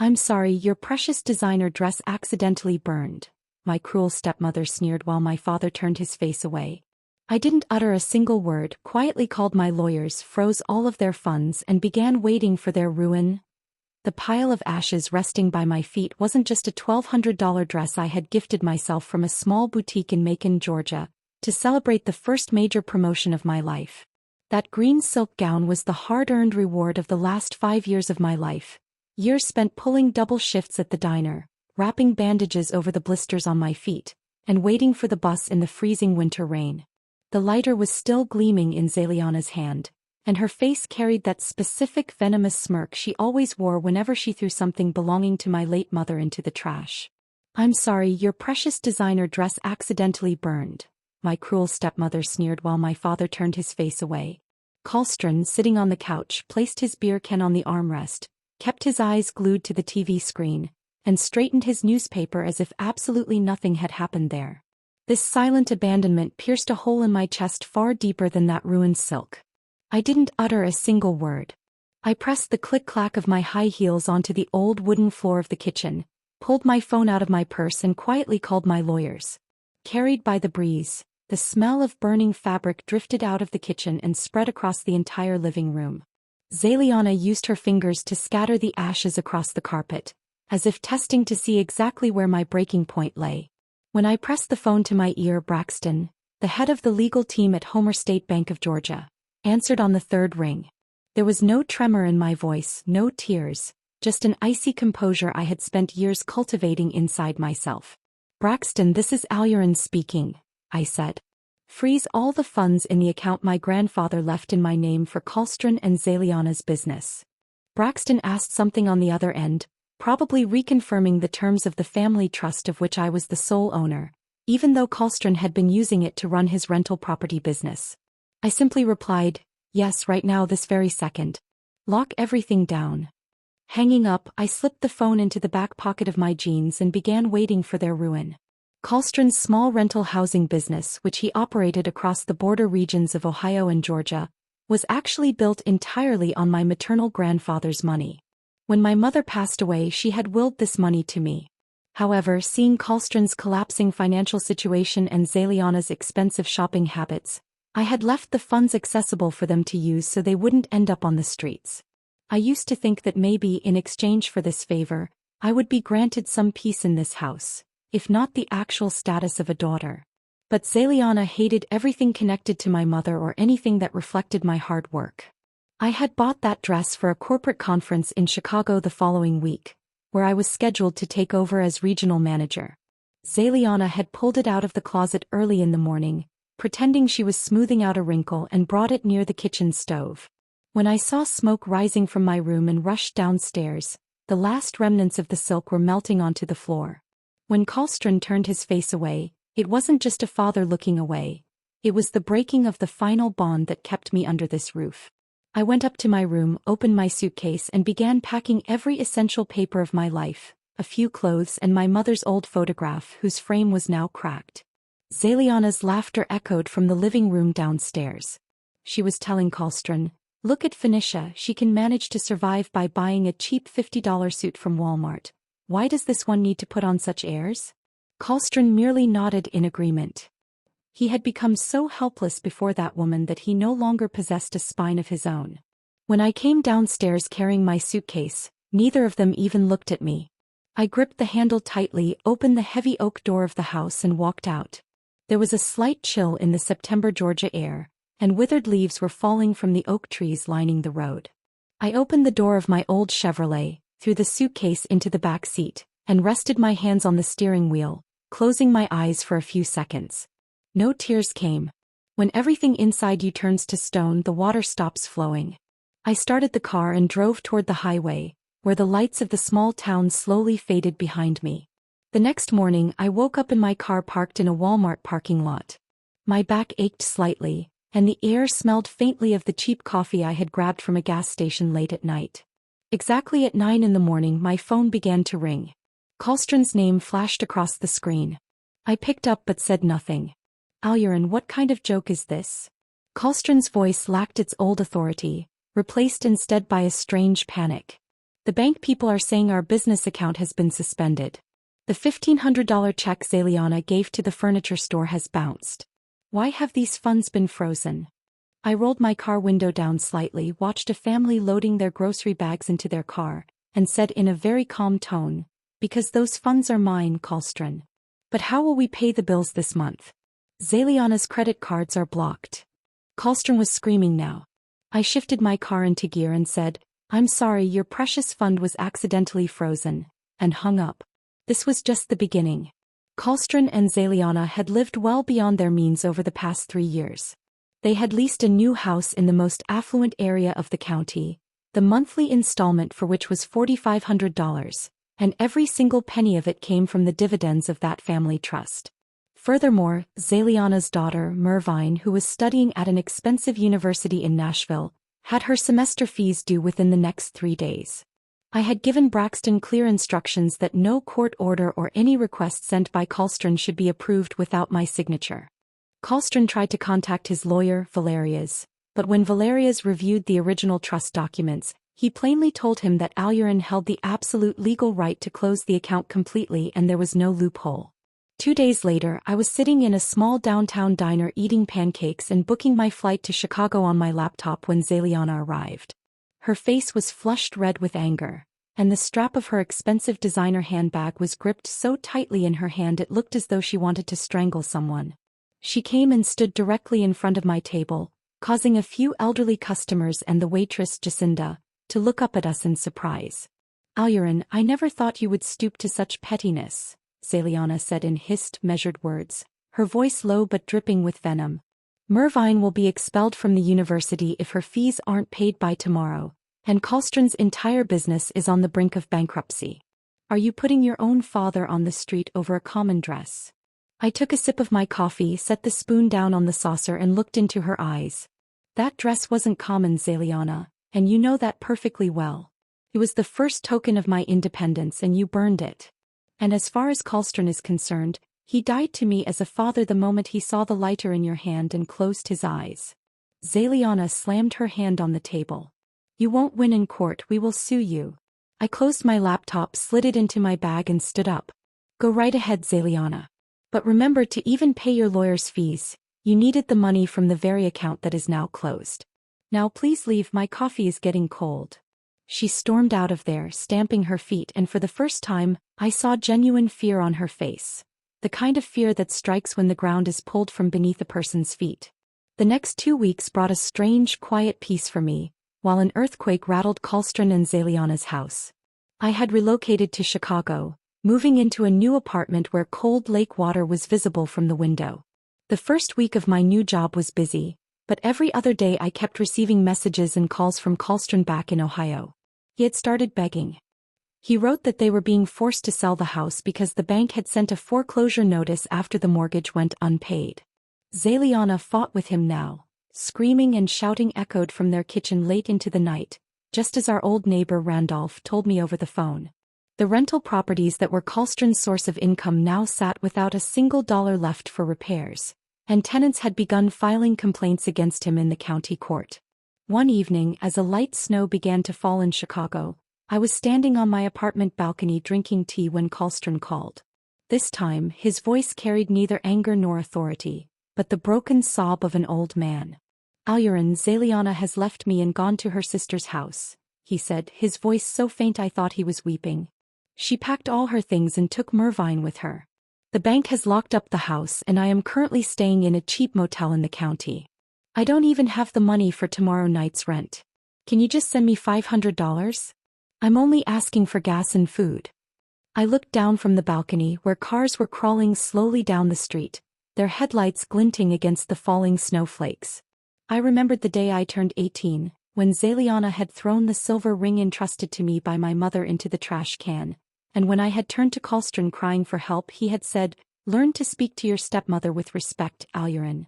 I'm sorry, your precious designer dress accidentally burned, my cruel stepmother sneered while my father turned his face away. I didn't utter a single word, quietly called my lawyers, froze all of their funds, and began waiting for their ruin. The pile of ashes resting by my feet wasn't just a $1,200 dress I had gifted myself from a small boutique in Macon, Georgia, to celebrate the first major promotion of my life. That green silk gown was the hard-earned reward of the last 5 years of my life. Years spent pulling double shifts at the diner, wrapping bandages over the blisters on my feet, and waiting for the bus in the freezing winter rain. The lighter was still gleaming in Zeliana's hand, and her face carried that specific venomous smirk she always wore whenever she threw something belonging to my late mother into the trash. I'm sorry, your precious designer dress accidentally burned, my cruel stepmother sneered while my father turned his face away. Colstron, sitting on the couch, placed his beer can on the armrest, kept his eyes glued to the TV screen, and straightened his newspaper as if absolutely nothing had happened there. This silent abandonment pierced a hole in my chest far deeper than that ruined silk. I didn't utter a single word. I pressed the click-clack of my high heels onto the old wooden floor of the kitchen, pulled my phone out of my purse and quietly called my lawyers. Carried by the breeze, the smell of burning fabric drifted out of the kitchen and spread across the entire living room. Zeliana used her fingers to scatter the ashes across the carpet, as if testing to see exactly where my breaking point lay. When I pressed the phone to my ear, Braxton, the head of the legal team at Homer State Bank of Georgia, answered on the third ring. There was no tremor in my voice, no tears, just an icy composure I had spent years cultivating inside myself. Braxton, this is Alyurin speaking, I said. Freeze all the funds in the account my grandfather left in my name for Colstron and Zeliana's business. Braxton asked something on the other end, probably reconfirming the terms of the family trust of which I was the sole owner, even though Colstron had been using it to run his rental property business. I simply replied, yes, right now, this very second. Lock everything down. Hanging up, I slipped the phone into the back pocket of my jeans and began waiting for their ruin. Colstron's small rental housing business, which he operated across the border regions of Ohio and Georgia, was actually built entirely on my maternal grandfather's money. When my mother passed away, she had willed this money to me. However, seeing Colstron's collapsing financial situation and Zeliana's expensive shopping habits, I had left the funds accessible for them to use so they wouldn't end up on the streets. I used to think that maybe, in exchange for this favor, I would be granted some peace in this house, if not the actual status of a daughter. But Zeliana hated everything connected to my mother or anything that reflected my hard work. I had bought that dress for a corporate conference in Chicago the following week, where I was scheduled to take over as regional manager. Zeliana had pulled it out of the closet early in the morning, pretending she was smoothing out a wrinkle, and brought it near the kitchen stove. When I saw smoke rising from my room and rushed downstairs, the last remnants of the silk were melting onto the floor. When Colstron turned his face away, it wasn't just a father looking away. It was the breaking of the final bond that kept me under this roof. I went up to my room, opened my suitcase, and began packing every essential paper of my life, a few clothes and my mother's old photograph whose frame was now cracked. Zeliana's laughter echoed from the living room downstairs. She was telling Colstron, "Look at Phoenicia, she can manage to survive by buying a cheap $50 suit from Walmart. Why does this one need to put on such airs?" Colstron merely nodded in agreement. He had become so helpless before that woman that he no longer possessed a spine of his own. When I came downstairs carrying my suitcase, neither of them even looked at me. I gripped the handle tightly, opened the heavy oak door of the house, and walked out. There was a slight chill in the September Georgia air, and withered leaves were falling from the oak trees lining the road. I opened the door of my old Chevrolet, threw the suitcase into the back seat, and rested my hands on the steering wheel, closing my eyes for a few seconds. No tears came. When everything inside you turns to stone, the water stops flowing. I started the car and drove toward the highway, where the lights of the small town slowly faded behind me. The next morning, I woke up in my car parked in a Walmart parking lot. My back ached slightly, and the air smelled faintly of the cheap coffee I had grabbed from a gas station late at night. Exactly at 9 in the morning, my phone began to ring. Colstron's name flashed across the screen. I picked up but said nothing. "Alyurin, what kind of joke is this?" Colstron's voice lacked its old authority, replaced instead by a strange panic. The bank people are saying our business account has been suspended. The $1,500 check Zaliana gave to the furniture store has bounced. Why have these funds been frozen? I rolled my car window down slightly, watched a family loading their grocery bags into their car, and said in a very calm tone, "Because those funds are mine, Colstrin. But how will we pay the bills this month? Zaliana's credit cards are blocked." Colstrin was screaming now. I shifted my car into gear and said, "I'm sorry, your precious fund was accidentally frozen," and hung up. This was just the beginning. Colstrin and Zaliana had lived well beyond their means over the past 3 years. They had leased a new house in the most affluent area of the county, the monthly installment for which was $4,500, and every single penny of it came from the dividends of that family trust. Furthermore, Zaliana's daughter, Mervine, who was studying at an expensive university in Nashville, had her semester fees due within the next 3 days. I had given Braxton clear instructions that no court order or any request sent by Colstrin should be approved without my signature. Colstrin tried to contact his lawyer, Valerius, but when Valerius reviewed the original trust documents, he plainly told him that Alyurin held the absolute legal right to close the account completely and there was no loophole. 2 days later, I was sitting in a small downtown diner eating pancakes and booking my flight to Chicago on my laptop when Zaliana arrived. Her face was flushed red with anger, and the strap of her expensive designer handbag was gripped so tightly in her hand it looked as though she wanted to strangle someone. She came and stood directly in front of my table, causing a few elderly customers and the waitress Jacinda to look up at us in surprise. "Alyurin, I never thought you would stoop to such pettiness," Zaliana said in hissed, measured words, her voice low but dripping with venom. "Mervine will be expelled from the university if her fees aren't paid by tomorrow, and Colstrin's entire business is on the brink of bankruptcy. Are you putting your own father on the street over a common dress?" I took a sip of my coffee, set the spoon down on the saucer and looked into her eyes. "That dress wasn't common, Zaliana, and you know that perfectly well. It was the first token of my independence and you burned it. And as far as Colstrin is concerned, he died to me as a father the moment he saw the lighter in your hand and closed his eyes." Zaliana slammed her hand on the table. "You won't win in court, we will sue you." I closed my laptop, slid it into my bag and stood up. "Go right ahead, Zaliana. But remember, to even pay your lawyer's fees, you needed the money from the very account that is now closed. Now please leave, my coffee is getting cold." She stormed out of there, stamping her feet, and for the first time, I saw genuine fear on her face. The kind of fear that strikes when the ground is pulled from beneath a person's feet. The next 2 weeks brought a strange, quiet peace for me, while an earthquake rattled Colstrin and Zaliana's house. I had relocated to Chicago, moving into a new apartment where cold lake water was visible from the window. The first week of my new job was busy, but every other day I kept receiving messages and calls from Colstrin back in Ohio. He had started begging. He wrote that they were being forced to sell the house because the bank had sent a foreclosure notice after the mortgage went unpaid. Zaliana fought with him now. Screaming and shouting echoed from their kitchen late into the night, just as our old neighbor Randolph told me over the phone. The rental properties that were Colstrin's source of income now sat without a single dollar left for repairs, and tenants had begun filing complaints against him in the county court. One evening, as a light snow began to fall in Chicago, I was standing on my apartment balcony drinking tea when Colstrin called. This time, his voice carried neither anger nor authority, but the broken sob of an old man. "Alyurin, Zaliana has left me and gone to her sister's house," he said, his voice so faint I thought he was weeping. "She packed all her things and took Mervine with her. The bank has locked up the house and I am currently staying in a cheap motel in the county. I don't even have the money for tomorrow night's rent. Can you just send me $500? I'm only asking for gas and food." I looked down from the balcony where cars were crawling slowly down the street, their headlights glinting against the falling snowflakes. I remembered the day I turned 18, when Zaliana had thrown the silver ring entrusted to me by my mother into the trash can, and when I had turned to Colstrin crying for help, he had said, "Learn to speak to your stepmother with respect, Alyurin."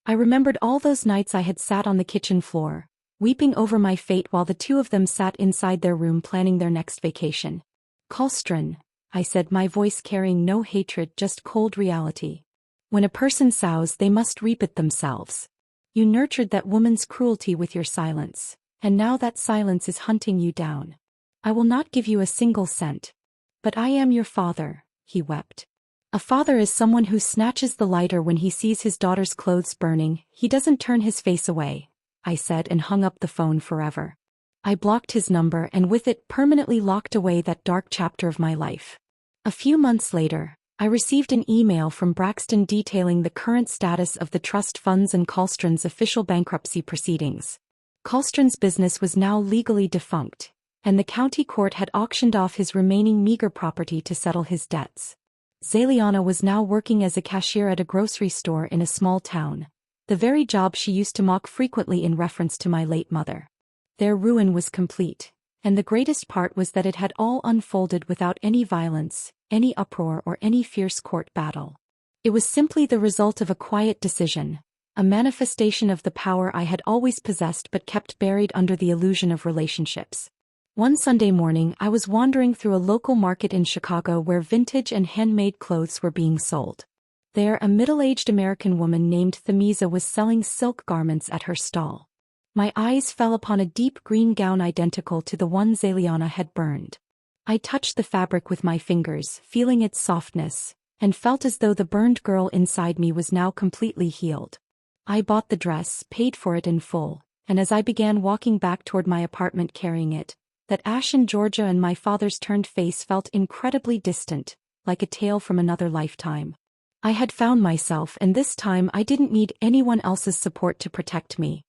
I remembered all those nights I had sat on the kitchen floor, weeping over my fate while the two of them sat inside their room planning their next vacation. "Colstrin," I said, my voice carrying no hatred, just cold reality. "When a person sows, they must reap it themselves. You nurtured that woman's cruelty with your silence, and now that silence is hunting you down. I will not give you a single cent. But I am your father, he wept. A father is someone who snatches the lighter when he sees his daughter's clothes burning. He doesn't turn his face away, I said and hung up the phone forever. I blocked his number and with it permanently locked away that dark chapter of my life. A few months later, I received an email from Braxton detailing the current status of the trust funds and Colstron's official bankruptcy proceedings. Colstron's business was now legally defunct, and the county court had auctioned off his remaining meager property to settle his debts. Zaliana was now working as a cashier at a grocery store in a small town, the very job she used to mock frequently in reference to my late mother. Their ruin was complete, and the greatest part was that it had all unfolded without any violence, any uproar or any fierce court battle. It was simply the result of a quiet decision, a manifestation of the power I had always possessed but kept buried under the illusion of relationships. One Sunday morning I was wandering through a local market in Chicago where vintage and handmade clothes were being sold. There a middle-aged American woman named Thamisa was selling silk garments at her stall. My eyes fell upon a deep green gown identical to the one Zaliana had burned. I touched the fabric with my fingers, feeling its softness, and felt as though the burned girl inside me was now completely healed. I bought the dress, paid for it in full, and as I began walking back toward my apartment carrying it, that ashen Georgia and my father's turned face felt incredibly distant, like a tale from another lifetime. I had found myself and this time I didn't need anyone else's support to protect me.